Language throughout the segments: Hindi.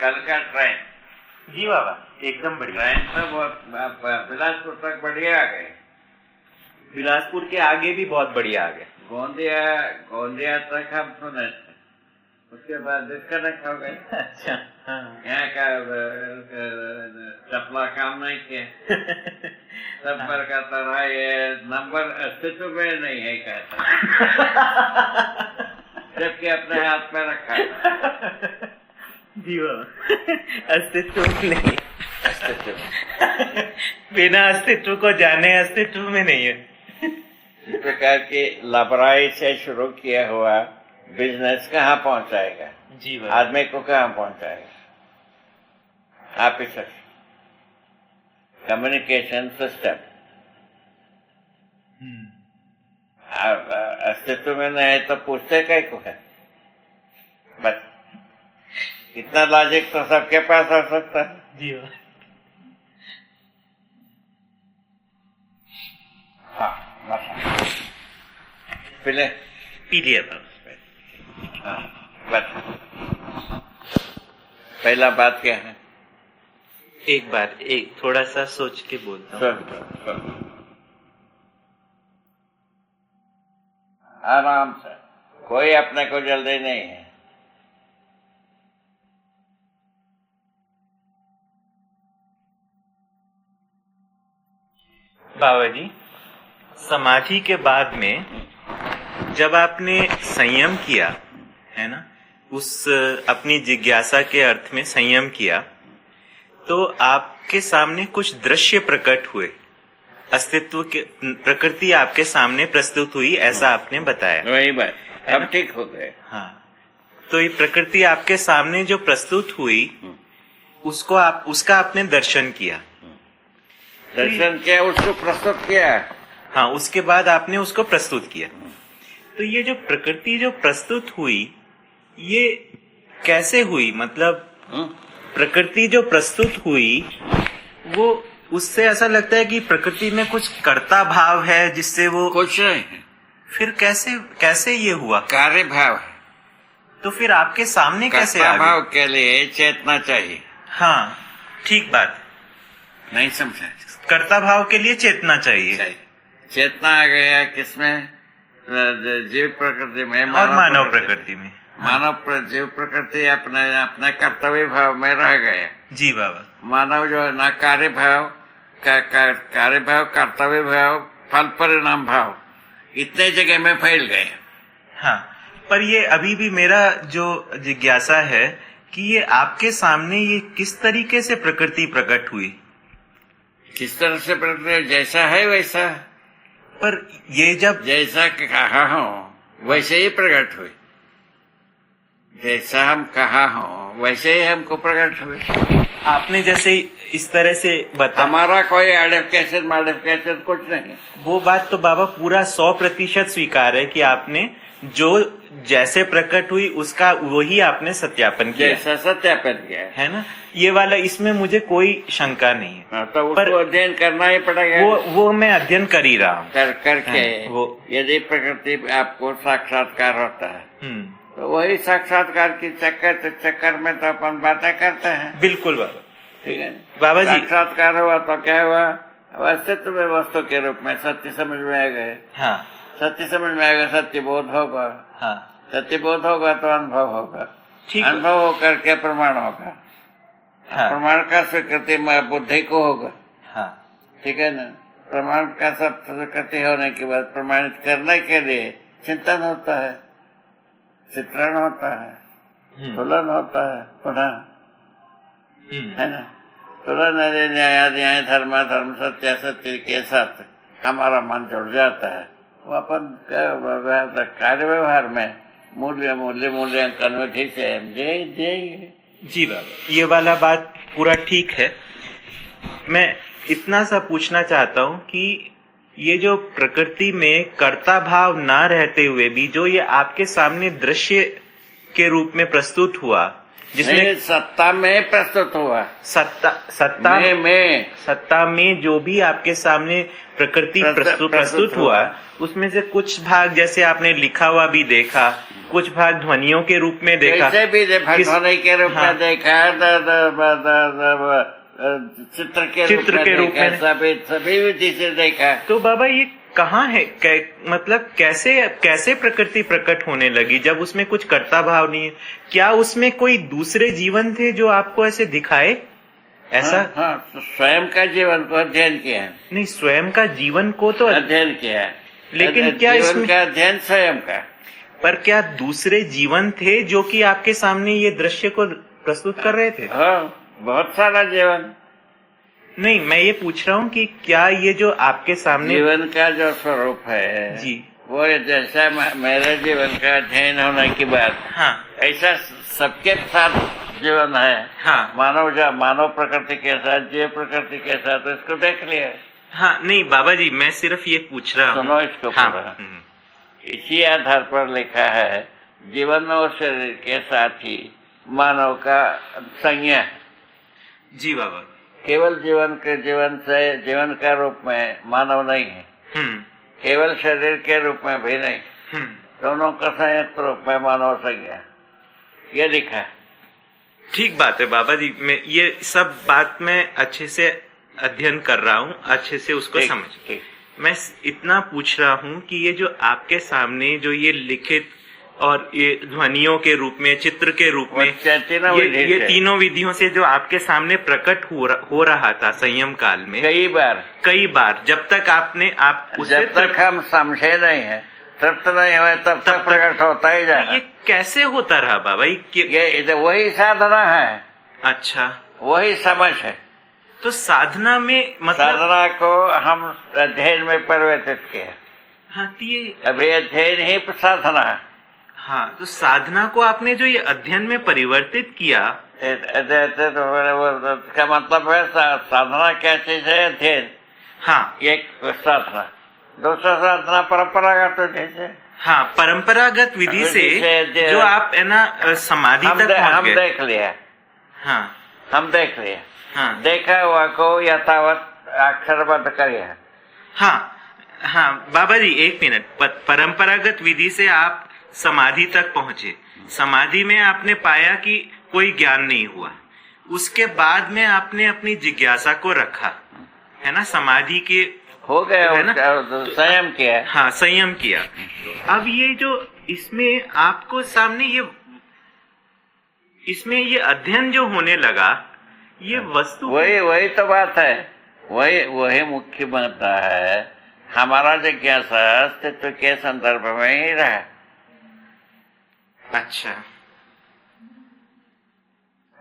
कल का ट्रेन? जी बाबा, एकदम बढ़िया। ट्रेन तो बहुत बिलासपुर तक बढ़िया आ गए। बिलासपुर के आगे भी बहुत बढ़िया आ गए। गोंदिया तक हम सुने थे, उसके बाद डिस्कनेक्ट हो गए। अच्छा, हाँ। यहाँ का चपला काम नहीं किया। नंबर का तरह ये नंबर अस्तित्व में नहीं है कहता, जबकि अपने हाथ में रखा है। जी बाबा, अस्तित्व नहीं, बिना अस्तित्व को जाने अस्तित्व में नहीं है। इस प्रकार की लापरवाही से शुरू किया हुआ बिजनेस कहाँ पहुंचाएगा? जी बाबा, आदमी को कहाँ पहुंचाएगा? आप ही सोचिए। कम्युनिकेशन सिस्टम अस्तित्व में नहीं तो पूछते कई को है? बस इतना लॉजिक तो सबके पास हो सकता है। जी बाबा। हाँ, बस पी लिया था। हाँ, बस पहला बात क्या है? एक थोड़ा सा सोच के बोलता हूँ। आराम से, कोई अपने को जल्दी नहीं है। बाबा जी, समाधि के बाद में जब आपने संयम किया है ना, उस अपनी जिज्ञासा के अर्थ में संयम किया, तो आपके सामने कुछ दृश्य प्रकट हुए, अस्तित्व के प्रकृति आपके सामने प्रस्तुत हुई, ऐसा आपने बताया। वही बात, अब ठीक हो गए। हाँ, तो ये प्रकृति आपके सामने जो प्रस्तुत हुई, उसका आपने दर्शन किया। दर्शन किया, उसको प्रस्तुत किया। हाँ, उसके बाद आपने उसको प्रस्तुत किया। तो ये जो प्रकृति जो प्रस्तुत हुई, ये कैसे हुई? मतलब प्रकृति जो प्रस्तुत हुई, वो उससे ऐसा लगता है कि प्रकृति में कुछ कर्ता भाव है जिससे वो कुछ नहीं। फिर कैसे ये हुआ? कार्य भाव है। तो फिर आपके सामने कैसे आ गया? भाव के लिए चेतना चाहिए। हाँ, ठीक बात। नहीं समझा? कर्ता भाव के लिए चेतना चाहिए। चेतना आ गया किसमें? जीव प्रकृति में और मानव प्रकृति में। जीव प्रकृति अपने कर्तव्य भाव में रह गया। जी बाबा। मानव जो है ना, कार्य भाव, कर्तव्य भाव, फल परिणाम भाव, इतने जगह में फैल गए। हाँ, पर ये अभी भी मेरा जो जिज्ञासा है कि ये आपके सामने ये किस तरीके से प्रकृति प्रकट हुई? किस तरह से प्रकृति जैसा है वैसा, पर ये जब जैसा कहा हो वैसे ही प्रकट हुई। जैसा हम कहा हो वैसे ही हमको प्रकट हुए। आपने जैसे इस तरह से बताया, हमारा कोई मॉडिफिकेशन कुछ नहीं। वो बात तो बाबा पूरा 100% स्वीकार है कि आपने जो जैसे प्रकट हुई उसका वही आपने सत्यापन किया, जैसा सत्यापन किया है ना। ये वाला, इसमें मुझे कोई शंका नहीं है। हाँ, तो उसको अध्ययन करना ही पड़ेगा। वो मैं अध्ययन कर ही रहा हूँ। करके वो यदि प्रकृति आपको साक्षात्कार होता है तो वही साक्षात्कार की चक्कर में तो अपन बातें करते हैं। बिल्कुल बाबा। ठीक है बाबा जी, साक्षात्कार हुआ तो क्या हुआ? अस्तित्व में वस्तु के रूप में सत्य समझ में आ गए। हाँ, सत्य समझ में आएगा, सत्य बोध होगा। हाँ, सत्य बोध होगा तो अनुभव होगा। ठीक। अनुभव होकर के प्रमाण होगा। हाँ, प्रमाण का स्वीकृति बुद्धि को होगा। हाँ, ठीक है ना। प्रमाण का सब स्वीकृति होने के बाद प्रमाणित करने के लिए चिंतन होता है, चित्रण होता है, तुलन होता है, पुनः है ना। तुलन न्याय धर्म सत्य सत्य के साथ हमारा मन जुड़ जाता है। वो अपन कार्य व्यवहार में मूल्यांकन में ठीक है। जी बाबा, ये वाला बात पूरा ठीक है। मैं इतना सा पूछना चाहता हूँ कि ये जो प्रकृति में कर्ता भाव ना रहते हुए भी जो ये आपके सामने दृश्य के रूप में प्रस्तुत हुआ, जिसमें सत्ता में प्रस्तुत हुआ, सत्ता में जो भी आपके सामने प्रकृति प्रस्तुत हुआ, उसमें से कुछ भाग जैसे आपने लिखा हुआ भी देखा, कुछ भाग ध्वनियों के रूप में देखा, कैसे भी ध्वनि के रूप में देखा, चित्र के रूप में सभी विधि से देखा। तो बाबा ये कहाँ है, मतलब कैसे प्रकृति प्रकट होने लगी जब उसमें कुछ कर्ता भाव नहीं है? क्या उसमें कोई दूसरे जीवन थे जो आपको ऐसे दिखाए ऐसा? हाँ, तो स्वयं का जीवन को अध्ययन किया। नहीं, स्वयं का जीवन को तो अध्ययन किया, लेकिन क्या जीवन का अध्ययन स्वयं का? पर क्या दूसरे जीवन थे जो कि आपके सामने ये दृश्य को प्रस्तुत कर रहे थे? हाँ, बहुत सारा जीवन। नहीं, मैं ये पूछ रहा हूँ कि क्या ये जो आपके सामने जीवन का जो स्वरूप है जी, वो जैसा मेरे जीवन का अध्ययन होने के बाद, हाँ, ऐसा सबके साथ जीवन है। हाँ, मानव प्रकृति के साथ, जीव प्रकृति के साथ, इसको देख लिया। हाँ, नहीं बाबा जी, मैं सिर्फ ये पूछ रहा हूँ। सुनो इसको पूरा। इसी आधार पर लिखा है, जीवन और शरीर के साथ ही मानव का संज्ञा। जी बाबा, केवल जीवन का रूप में मानव नहीं है, केवल शरीर के रूप में भी नहीं, दोनों का संयुक्त रूप में मानव संज्ञा, ये लिखा। ठीक बात है बाबा जी, मैं ये सब बात मैं अच्छे से अध्ययन कर रहा हूँ, अच्छे से उसको समझ। मैं इतना पूछ रहा हूँ कि ये जो आपके सामने जो ये लिखित और ये ध्वनियों के रूप में, चित्र के रूप में, ये तीनों विधियों से जो आपके सामने प्रकट हो रहा था संयम काल में, कई बार जब तक जब तक हम समझे नहीं है, तृप्त नहीं हुए, तब तक प्रकट होता ही जाएगा। ये कैसे होता रहा बाबा? ये वही साधना है। अच्छा, वही समझ है। तो साधना में मतलब साधना को हम अध्ययन में परिवर्तित किया। हाँ, तो ये अभी अध्ययन ही साधना है। हाँ, तो साधना को आपने जो ये अध्ययन में परिवर्तित किया, का मतलब है साधना क्या चीज है? अध्ययन। हाँ, एक साधना, दूसरा साधना परंपरागत विधि से। हाँ, परंपरागत विधि से जो आप है ना समाधि तक पहुंच गए। हम देख लिया। हाँ, हम देख लिया। हाँ, देखा हुआ को यथावत अक्षरबद्ध करिए। हाँ, हाँ बाबा जी, एक मिनट। परंपरागत विधि से आप समाधि तक पहुंचे, समाधि में आपने पाया कि कोई ज्ञान नहीं हुआ, उसके बाद में आपने अपनी जिज्ञासा को रखा, है ना, समाधि के हो गया, है ना, संयम किया। हाँ, संयम किया। अब ये जो इसमें आपको सामने इसमें ये अध्ययन जो होने लगा, ये वस्तु वही तो बात है, वही मुख्य बनता है। हमारा जिज्ञासा अस्तित्व के संदर्भ में ही रहा। अच्छा,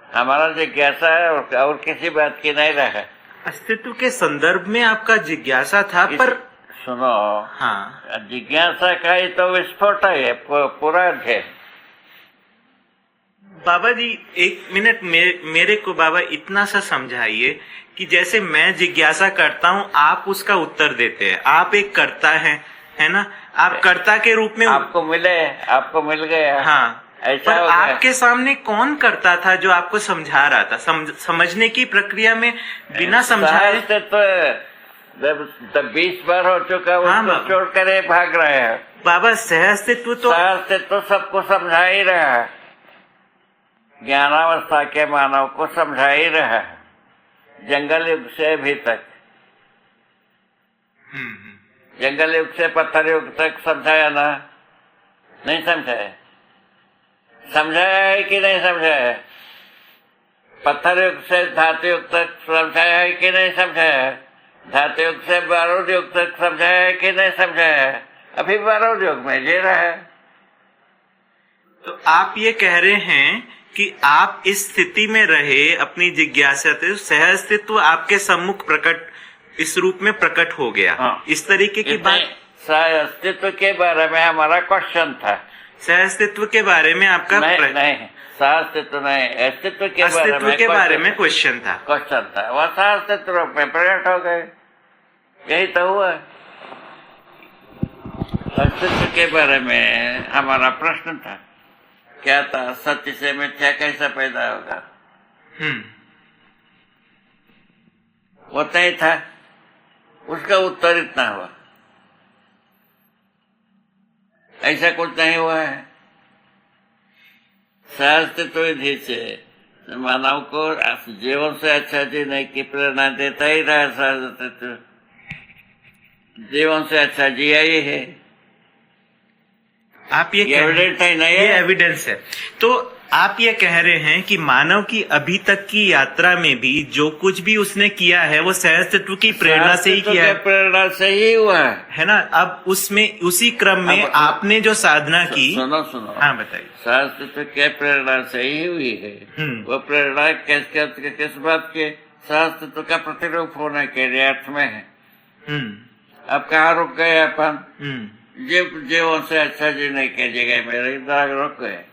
हमारा जिज्ञासा है और किसी बात की नहीं रहा। अस्तित्व के संदर्भ में आपका जिज्ञासा था, पर सुनो, हाँ, जिज्ञासा का ही तो विस्फोट है पूरा अध्ययन। बाबा जी एक मिनट मेरे को बाबा इतना सा समझाइए कि जैसे मैं जिज्ञासा करता हूँ, आप उसका उत्तर देते हैं, आप एक कर्ता हैं, है ना, आप कर्ता के रूप में आपको मिल गया। हाँ, ऐसा पर आपके सामने कौन करता था जो आपको समझा रहा था? समझने की प्रक्रिया में बिना समझाए तो 20 बार हो चुका, उसको छोड़ कर भाग रहे हैं। बाबा सहअस्तित्व तो सबको समझा ही रहा है, ज्ञानावस्था के मानव को समझा ही रहा है, जंगल युग से अभी तक। जंगल युग से पत्थर युग तक समझाया ना? नहीं समझाया? समझाया है कि नहीं समझाया? पत्थर युग से धातु युग तक समझाया है कि नहीं समझाया? धातु युग से बारूद युग तक समझाया है कि नहीं समझाया? अभी बारूद युग में जी रहा है। तो आप ये कह रहे हैं कि आप इस स्थिति में रहे, अपनी जिज्ञासा से सहअस्तित्व आपके सम्मुख प्रकट, इस रूप में प्रकट हो गया। हाँ। इस तरीके की बात। सहअस्तित्व के बारे में हमारा क्वेश्चन था। सहअस्तित्व के बारे में आपका नहीं, सहअस्तित्व नहीं, अस्तित्व के बारे में क्वेश्चन था। वह सहअस्तित्व रूप में प्रकट हो गए, यही तो हुआ। अस्तित्व के बारे में हमारा प्रश्न था क्या था, सत्य से मिथ्या कैसा पैदा होगा? होता ही था। उसका उत्तर इतना हुआ, ऐसा कुछ नहीं हुआ है। सहअस्तित्व विधि से मानव को जीवन से अच्छा जीने की प्रेरणा देता ही रहा। सहअस्तित्व जीवन से अच्छा जिया ही है। आप ये एविडेंस है, नहीं ये है? एविडेंस है। तो आप ये कह रहे हैं कि मानव की अभी तक की यात्रा में भी जो कुछ भी उसने किया है वो सहअस्तित्व की प्रेरणा से ही किया है। प्रेरणा से ही हुआ है ना? अब उसमें उसी क्रम में आपने जो साधना की। सुनो, हाँ बताइए। सहअस्तित्व के प्रेरणा से ही हुई है। वो प्रेरणा किस बात के? सहअस्तित्व का प्रतिरूप होने के लिए अर्थ में है। अब कहाँ रुक गए अपन? जीवन से अच्छा जीने के जगह मेरे रुक गए।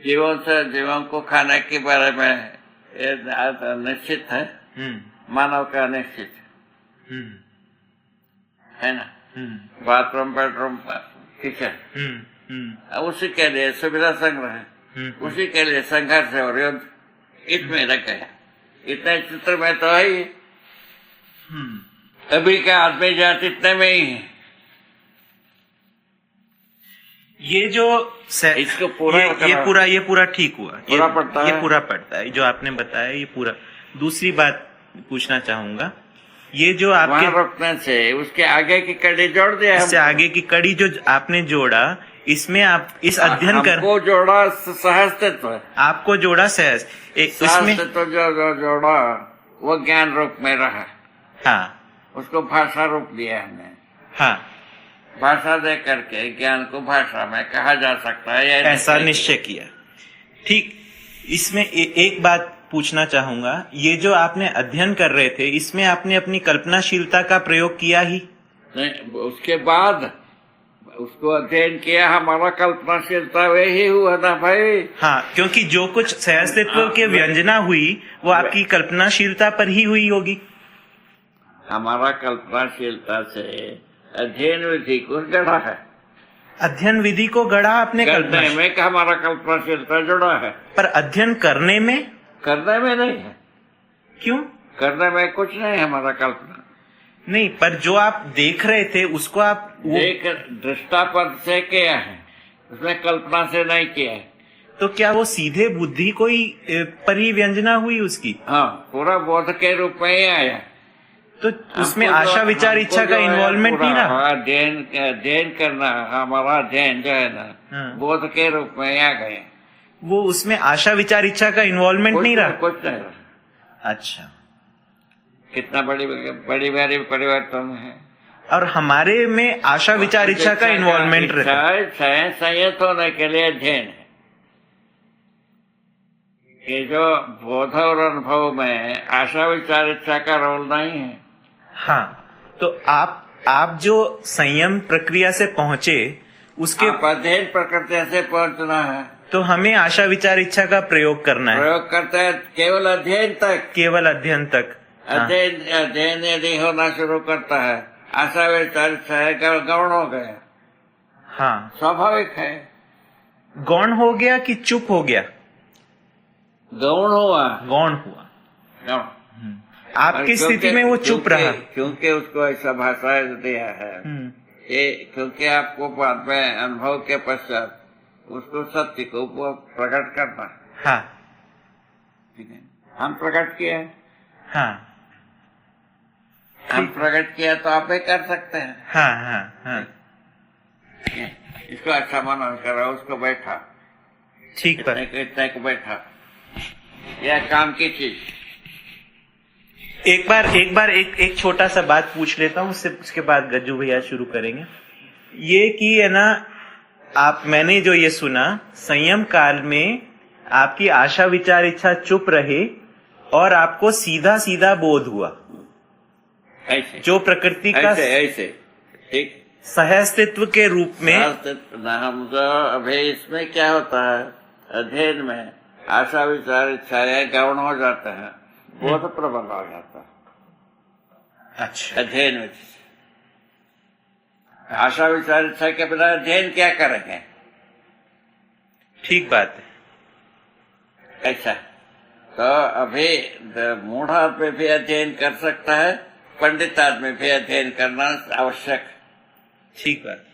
जीवन को खाने के बारे में निश्चित है, मानव का निश्चित है ना। बाथरूम, बेडरूम, किचन, उसी के लिए सुविधा संग्रह, उसी के लिए संघर्ष और युद्ध, इसमें लग गया। इतने चित्र में तो है ही। अभी का आदमी जात इतने में ही है। ये जो इसको पूरा ये पूरा ठीक हुआ। पूरा पड़ता है। ये पूरा पड़ता है जो आपने बताया, ये पूरा। दूसरी बात पूछना चाहूंगा, ये जो आपके रुकने से उसके आगे की कड़ी जोड़ दिया। इससे आगे की कड़ी जो आपने जोड़ा, इसमें आप इस अध्ययन कर हमको जोड़ा सहअस्तित्व, आपको जोड़ा सहज इसमें तो जो जोड़ा वो ज्ञान रूप में रहा। हाँ, उसको भाषा रूप दिया हमने। हाँ, भाषा दे करके ज्ञान को भाषा में कहा जा सकता है, ऐसा निश्चय किया। ठीक। इसमें एक बात पूछना चाहूंगा, ये जो आपने अध्ययन कर रहे थे, इसमें आपने अपनी कल्पनाशीलता का प्रयोग किया ही नहीं? उसके बाद उसको अध्ययन किया, हमारा कल्पनाशीलता वही हुआ ना भाई। हाँ, क्योंकि जो कुछ सहअस्तित्व के व्यंजना हुई वो आपकी कल्पनाशीलता पर ही हुई होगी। हमारा कल्पनाशीलता से अध्ययन विधि को गढ़ा है। अध्ययन विधि को गढ़ा आपने करने में हमारा कल्पनाशीलता जुड़ा है, पर अध्ययन करने में नहीं है। क्यों? करने में कुछ नहीं है हमारा कल्पना नहीं, पर जो आप देख रहे थे उसको आप देख दृष्टापद से किया है, उसमें कल्पना से नहीं किया है। तो क्या वो सीधे बुद्धि को ही पर ही व्यंजना हुई उसकी? हाँ, पूरा बोध के रूप में ही आया। तो उसमें आशा विचार इच्छा का इन्वॉल्वमेंट नहीं रहा। अध्ययन करना, हमारा अध्ययन जो है ना, बोध के रूप में आ गए। वो उसमें आशा विचार इच्छा का इन्वॉल्वमेंट नहीं रहा। कुछ नहीं रहा। अच्छा, कितना बड़ी परिवर्तन है। और हमारे में आशा विचार इच्छा का इन्वॉल्वमेंट रहता है। संयत होने के लिए अध्ययन है कि जो बोध और अनुभव में आशा विचार इच्छा का रोल नहीं है। हाँ, तो आप जो संयम प्रक्रिया से पहुंचे उसके अध्ययन प्रक्रिया से पहुंचना है, तो हमें आशा विचार इच्छा का प्रयोग करना है। प्रयोग करते हैं केवल अध्ययन तक। अध्ययन यदि होना शुरू करता है, आशा विचार इच्छा गौण हो गया। हाँ, स्वाभाविक है। गौण हो गया कि चुप हो गया? गौण हुआ। गौण। आपकी स्थिति में वो चुप रहा, क्योंकि उसको ऐसा भाषा दिया है। क्योंकि आपको बाद में अनुभव के पश्चात उसको सत्य को प्रकट करना। हाँ, ठीक है, हम प्रकट किए। हाँ, हम प्रकट किया तो आप ही कर सकते हैं। हाँ। इसको अच्छा मनन करो, उसको बैठा ठीक पर इतने को बैठा, यह काम की चीज। एक बार एक छोटा सा बात पूछ लेता हूँ, उसके बाद गज्जू भैया शुरू करेंगे। ये कि है ना, मैंने जो ये सुना, संयम काल में आपकी आशा विचार इच्छा चुप रहे और आपको सीधा सीधा बोध हुआ। ऐसे जो प्रकृति का ऐसे ठीक सहअस्तित्व के रूप में। हम जो अभी इसमें क्या होता है, अध्ययन में आशा विचार इच्छाएं गौण हो जाता है, बोध प्रबल हो जाता है। अच्छा, अध्ययन में आशा विचार इच्छा के बिना अध्ययन क्या करेंगे? ठीक बात है। ऐसा तो अभी मूढ़ आदमी भी अध्ययन कर सकता है, पंडित आदमी भी अध्ययन करना आवश्यक। ठीक बात।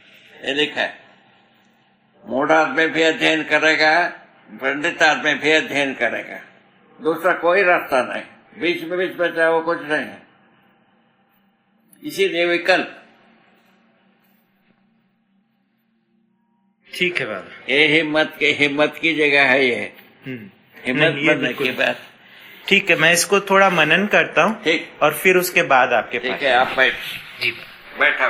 ये लिखा है, मूढ़ आदमी भी अध्ययन करेगा, पंडित आदमी भी अध्ययन करेगा, दूसरा कोई रास्ता नहीं, बीच में चाहे वो कुछ नहीं है। इसीलिए विकल्प। ठीक है बाबा। ये हिम्मत की जगह है। ये हिम्मत बनने की बात। ठीक है, मैं इसको थोड़ा मनन करता हूँ। ठीक। और फिर उसके बाद आपके पास। ठीक है, आप बैठ। जी बैठा।